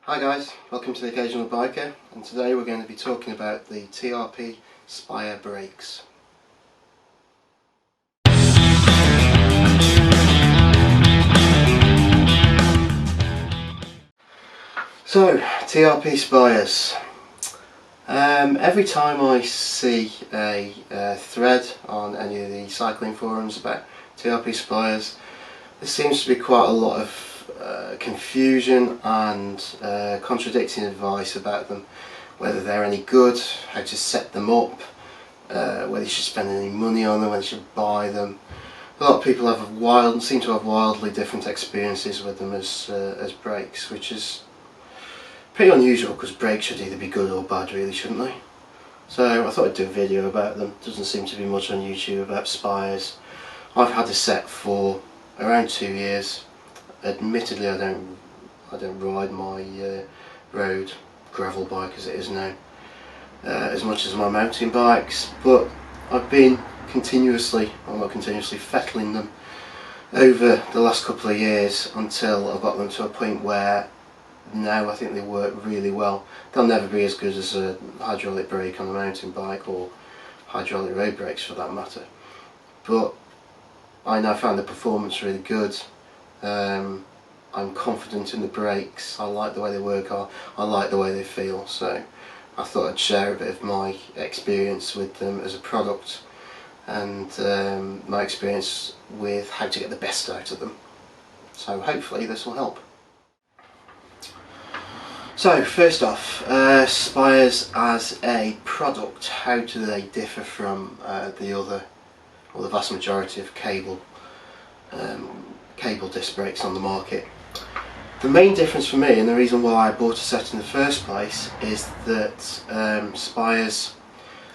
Hi guys, welcome to the Occasional Biker, and today we're going to be talking about the TRP Spyre brakes. So, TRP Spyres. Every time I see a thread on any of the cycling forums about TRP Spyres, there seems to be quite a lot of confusion and contradicting advice about them, whether they're any good, how to set them up, whether you should spend any money on them, whether you should buy them. A lot of people seem to have wildly different experiences with them as brakes, which is pretty unusual because brakes should either be good or bad, really, shouldn't they? So I thought I'd do a video about them. Doesn't seem to be much on YouTube about Spyres. I've had a set for around 2 years. Admittedly, I don't ride my road gravel bike as it is now as much as my mountain bikes, but I've been fettling them over the last couple of years until I got them to a point where now I think they work really well. They'll never be as good as a hydraulic brake on a mountain bike or hydraulic road brakes for that matter, but I now find the performance really good. I'm confident in the brakes, I like the way they work, I like the way they feel, so I thought I'd share a bit of my experience with them as a product and my experience with how to get the best out of them. So hopefully this will help. So first off, Spyres as a product, how do they differ from the vast majority of cable disc brakes on the market? The main difference for me, and the reason why I bought a set in the first place, is that Spyres,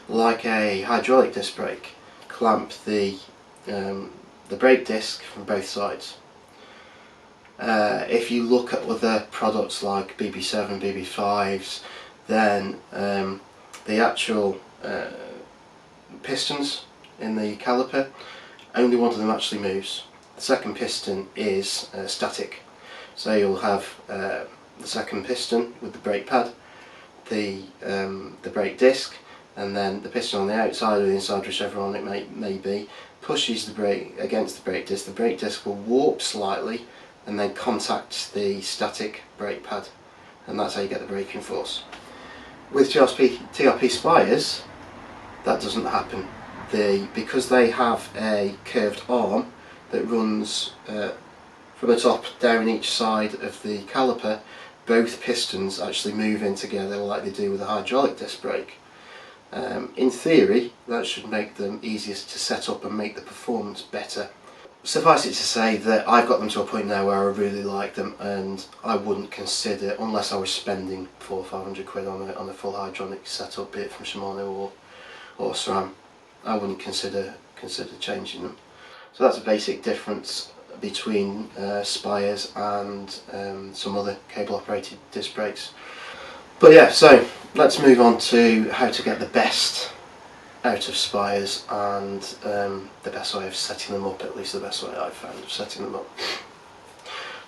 like a hydraulic disc brake, clamp the brake disc from both sides. If you look at other products like BB7, BB5s, then the actual pistons in the caliper, only one of them actually moves. The second piston is static, so you'll have the second piston with the brake pad, the brake disc, and then the piston on the outside or the inside, whichever one it may be, pushes the brake against the brake disc. The brake disc will warp slightly and then contact the static brake pad, and that's how you get the braking force. With TRP Spyres, that doesn't happen. Because they have a curved arm that runs from the top down each side of the caliper, both pistons actually move in together like they do with a hydraulic disc brake. In theory, that should make them easier to set up and make the performance better. Suffice it to say that I've got them to a point now where I really like them, and I wouldn't consider, unless I was spending 400 or 500 quid on a full hydraulic setup, be it from Shimano or SRAM, I wouldn't consider changing them. So that's a basic difference between Spyres and some other cable operated disc brakes. But yeah, so let's move on to how to get the best out of Spyres and the best way of setting them up, at least the best way I've found of setting them up.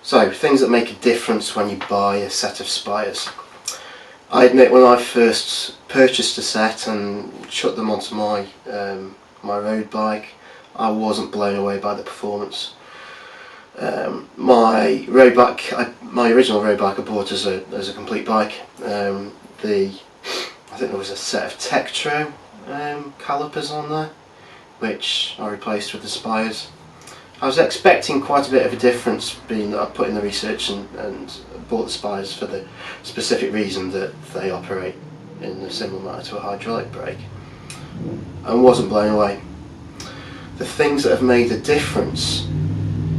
So, things that make a difference when you buy a set of Spyres. I admit, when I first purchased a set and chucked them onto my road bike, I wasn't blown away by the performance. My original road bike I bought as a complete bike. I think there was a set of Tektro calipers on there, which I replaced with the Spyres. I was expecting quite a bit of a difference, being that I put in the research and bought the Spyres for the specific reason that they operate in a similar manner to a hydraulic brake, and wasn't blown away. The things that have made a difference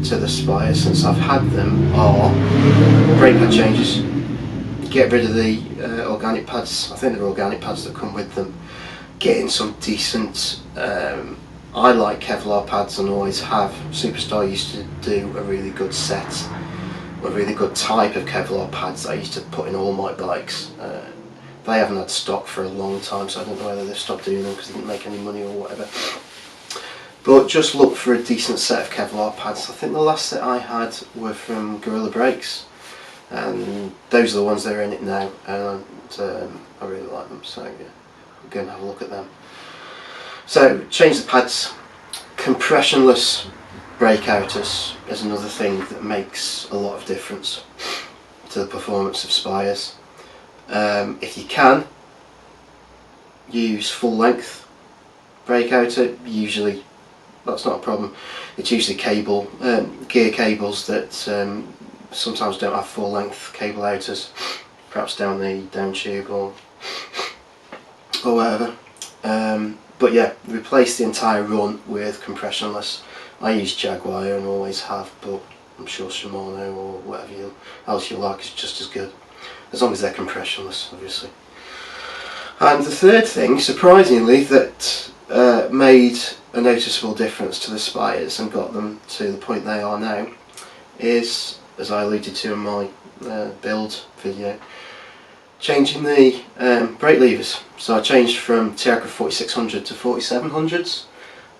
to the Spyres since I've had them are brake pad changes. Get rid of the organic pads. I think they're organic pads that come with them. Getting some decent, I like Kevlar pads and always have. Superstar used to do a really good set, a really good type of Kevlar pads that I used to put in all my bikes. They haven't had stock for a long time, so I don't know whether they've stopped doing them because they didn't make any money or whatever. But just look for a decent set of Kevlar pads. I think the last set I had were from Gorilla Brakes. and those are the ones that are in it now, and I really like them, so yeah, we'll go and have a look at them. So change the pads. Compressionless brake outers is another thing that makes a lot of difference to the performance of Spyres. If you can, use full length brake outer. Usually that's not a problem. It's usually gear cables that sometimes don't have full length cable outers, perhaps down the down tube or whatever. But yeah, replace the entire run with compressionless. I use Jaguar and always have, but I'm sure Shimano or whatever else you like is just as good, as long as they're compressionless, obviously. And the third thing, surprisingly, that made a noticeable difference to the Spyres and got them to the point they are now is, as I alluded to in my build video, changing the brake levers. So I changed from TRP 4600 to 4700s,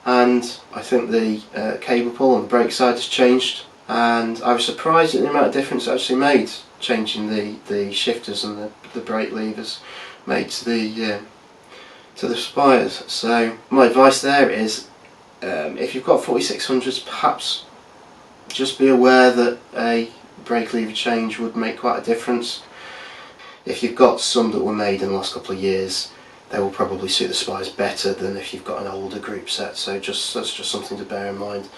and I think the cable pull on the brake side has changed, and I was surprised at the amount of difference it actually made, changing the shifters and the brake levers made to the Spyres. So my advice there is, if you've got 4600s, perhaps just be aware that a brake lever change would make quite a difference. If you've got some that were made in the last couple of years, they will probably suit the Spyres better than if you've got an older group set. So that's just something to bear in mind.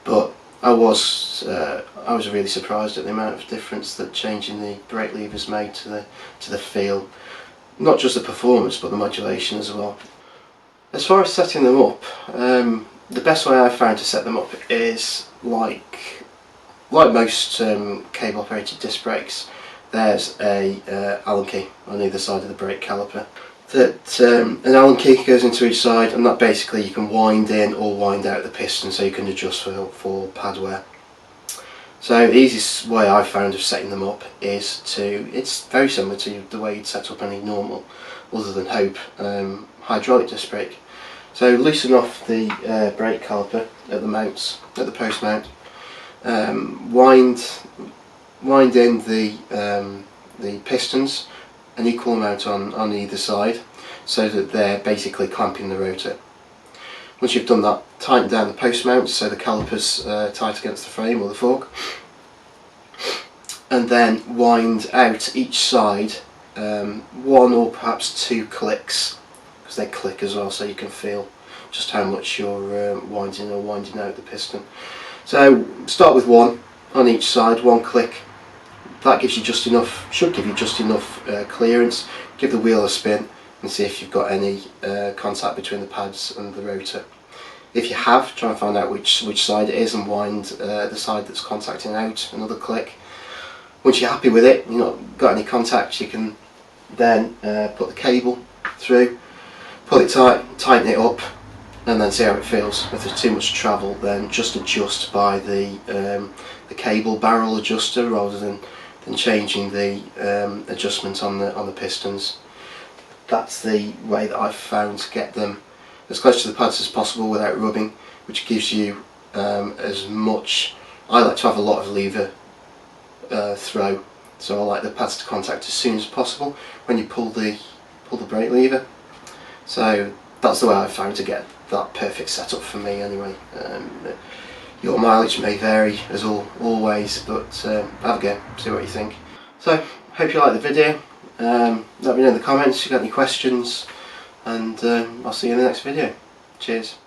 But I was really surprised at the amount of difference that changing the brake levers made to the feel, not just the performance but the modulation as well. As far as setting them up, the best way I've found to set them up is like most cable operated disc brakes. There's a Allen key on either side of the brake caliper. An Allen key goes into each side, and that basically you can wind in or wind out the piston, so you can adjust for pad wear. So the easiest way I've found of setting them up is it's very similar to the way you'd set up any normal, other than Hope, hydraulic disc brake. So loosen off the brake caliper at the post mount, wind in the pistons an equal amount on either side, so that they're basically clamping the rotor. Once you've done that, tighten down the post mounts so the caliper's tight against the frame or the fork, and then wind out each side one or perhaps two clicks, because they click as well, so you can feel just how much you're winding or winding out the piston. So start with one on each side, one click. That gives you just enough, should give you just enough clearance. Give the wheel a spin and see if you've got any contact between the pads and the rotor. If you have, try and find out which side it is and wind the side that's contacting out, another click. Once you're happy with it, you've not got any contact, you can then put the cable through, pull it tight, tighten it up, and then see how it feels. If there's too much travel, then just adjust by the cable barrel adjuster rather than changing the adjustment on the pistons. That's the way that I've found to get them as close to the pads as possible without rubbing, which gives you as much. I like to have a lot of lever throw, so I like the pads to contact as soon as possible when you pull the brake lever. So that's the way I've found to get that perfect setup for me anyway. Your mileage may vary as always, but have a go, see what you think. So hope you liked the video. Let me know in the comments if you've got any questions, and I'll see you in the next video. Cheers.